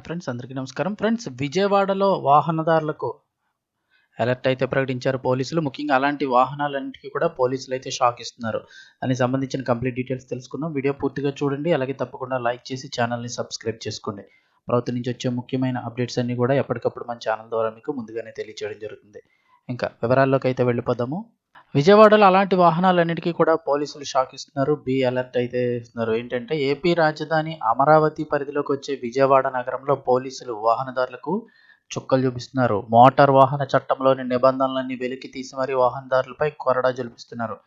Friends అందరికీ నమస్కారం. Friends విజయవాడలో వాహనదారులకు అలర్ట్ అయితే ప్రకటించారు పోలీసులు. ముఖ్యంగా అలాంటి వాహనాలన్నిటికీ కూడా పోలీసులు అయితే షాక్ ఇస్తున్నారు. దానికి సంబంధించిన కంప్లీట్ డీటెయిల్స్ తెలుసుకుందాం. వీడియో పూర్తిగా చూడండి. అలాగే తప్పకుండా లైక్ చేసి ఛానల్ని సబ్స్క్రైబ్ చేసుకోండి. ప్రభుత్వం నుంచి వచ్చే ముఖ్యమైన అప్డేట్స్ అన్నీ కూడా ఎప్పటికప్పుడు మన ఛానల్ ద్వారా మీకు ముందుగానే తెలియజేయడం జరుగుతుంది. ఇంకా వివరాల్లోకి అయితే వెళ్ళిపోదాము. విజయవాడలో అలాంటి వాహనాలన్నిటికీ కూడా పోలీసులు షాక్ ఇస్తున్నారు. అలర్ట్ అయితే ఇస్తున్నారు. ఏంటంటే ఏపీ రాజధాని అమరావతి పరిధిలోకి వచ్చే విజయవాడ నగరంలో పోలీసులు వాహనదారులకు చుక్కలు చూపిస్తున్నారు. మోటార్ వాహన చట్టంలోని నిబంధనలన్నీ వెలికి తీసి మరీ వాహనదారులపై కొరడా జల్పిస్తున్నారు.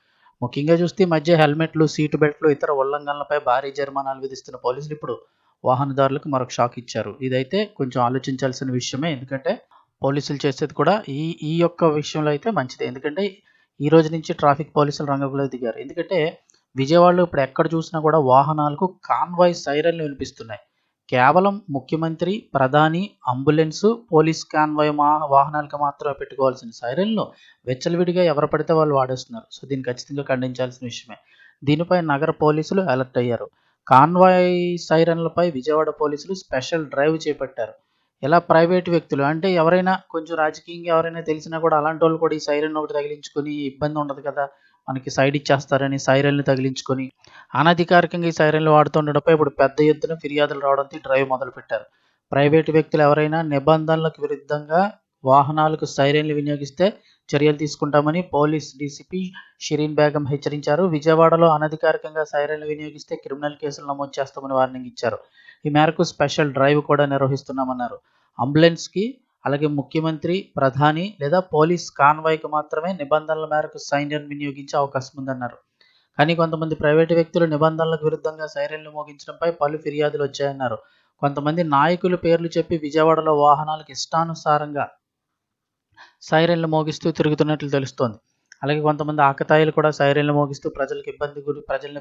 ముఖ్యంగా చూస్తే ఈ మధ్య హెల్మెట్లు, సీటు బెల్ట్లు, ఇతర ఉల్లంఘనలపై భారీ జరిమానాలు విధిస్తున్న పోలీసులు ఇప్పుడు వాహనదారులకు మరొక షాక్ ఇచ్చారు. ఇదైతే కొంచెం ఆలోచించాల్సిన విషయమే. ఎందుకంటే పోలీసులు చేసేది కూడా ఈ ఈ యొక్క విషయంలో అయితే మంచిదే. ఎందుకంటే ఈ రోజు నుంచి ట్రాఫిక్ పోలీసులు రంగంలోకి దిగారు. ఎందుకంటే విజయవాడలో ఇప్పుడు ఎక్కడ చూసినా కూడా వాహనాలకు కాన్వాయ్ సైరన్లు వినిపిస్తున్నాయి. కేవలం ముఖ్యమంత్రి, ప్రధాని, అంబులెన్సు, పోలీస్ కాన్వాయ్ వాహనాలకు మాత్రమే పెట్టుకోవాల్సిన సైరన్లు విచ్చలవిడిగా ఎవరు పడితే వాళ్ళు వాడేస్తున్నారు. సో దీన్ని ఖచ్చితంగా ఖండించాల్సిన విషయమే. దీనిపై నగర పోలీసులు అలర్ట్ అయ్యారు. కాన్వాయ్ సైరన్లపై విజయవాడ పోలీసులు స్పెషల్ డ్రైవ్ చేపట్టారు. ఇలా ప్రైవేట్ వ్యక్తులు అంటే ఎవరైనా కొంచెం రాజకీయంగా ఎవరైనా తెలిసినా కూడా అలాంటి వాళ్ళు కూడా ఈ సైరన్ ఒకటి తగిలించుకొని ఇబ్బంది ఉండదు కదా, మనకి సైడ్ ఇచ్చేస్తారని సైరన్లు తగిలించుకొని అనధికారికంగా ఈ సైరన్లు వాడుతుండడంపై ఇప్పుడు పెద్ద ఎత్తున ఫిర్యాదులు రావడంతో ఈ డ్రైవ్ మొదలుపెట్టారు. ప్రైవేటు వ్యక్తులు ఎవరైనా నిబంధనలకు విరుద్ధంగా వాహనాలకు సైరన్లు వినియోగిస్తే చర్యలు తీసుకుంటామని పోలీస్ డీసీపీ షిరీన్ బేగం హెచ్చరించారు. విజయవాడలో అనధికారికంగా సైరన్లు వినియోగిస్తే క్రిమినల్ కేసులు నమోదు చేస్తామని వార్నింగ్ ఇచ్చారు. ఈ మేరకు స్పెషల్ డ్రైవ్ కూడా నిర్వహిస్తున్నామన్నారు. అంబులెన్స్కి, అలాగే ముఖ్యమంత్రి, ప్రధాని లేదా పోలీస్ కాన్వాయ్కి మాత్రమే నిబంధనల మేరకు సైరన్ వినియోగించే అవకాశం ఉందన్నారు. కానీ కొంతమంది ప్రైవేటు వ్యక్తులు నిబంధనలకు విరుద్ధంగా సైరన్లు మోగించడంపై పలు ఫిర్యాదులు వచ్చాయన్నారు. కొంతమంది నాయకులు పేర్లు చెప్పి విజయవాడలో వాహనాలకు ఇష్టానుసారంగా సైరన్లు మోగిస్తూ తిరుగుతున్నట్లు తెలుస్తోంది. అలాగే కొంతమంది ఆకతాయిలు కూడా సైరన్లు మోగిస్తూ ప్రజలను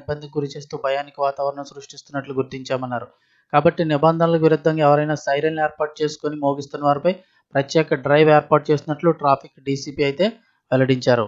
ఇబ్బందికి గురి చేస్తూ భయానికి వాతావరణం సృష్టిస్తున్నట్లు గుర్తించామన్నారు. కాబట్టి నిబంధనలకు విరుద్ధంగా ఎవరైనా సైరన్లు ఏర్పాటు చేసుకొని మోగిస్తున్న వారిపై ప్రత్యేక డ్రైవ్ ఏర్పాటు చేసినట్లు ట్రాఫిక్ డీసీపీ అయితే వెల్లడించారు.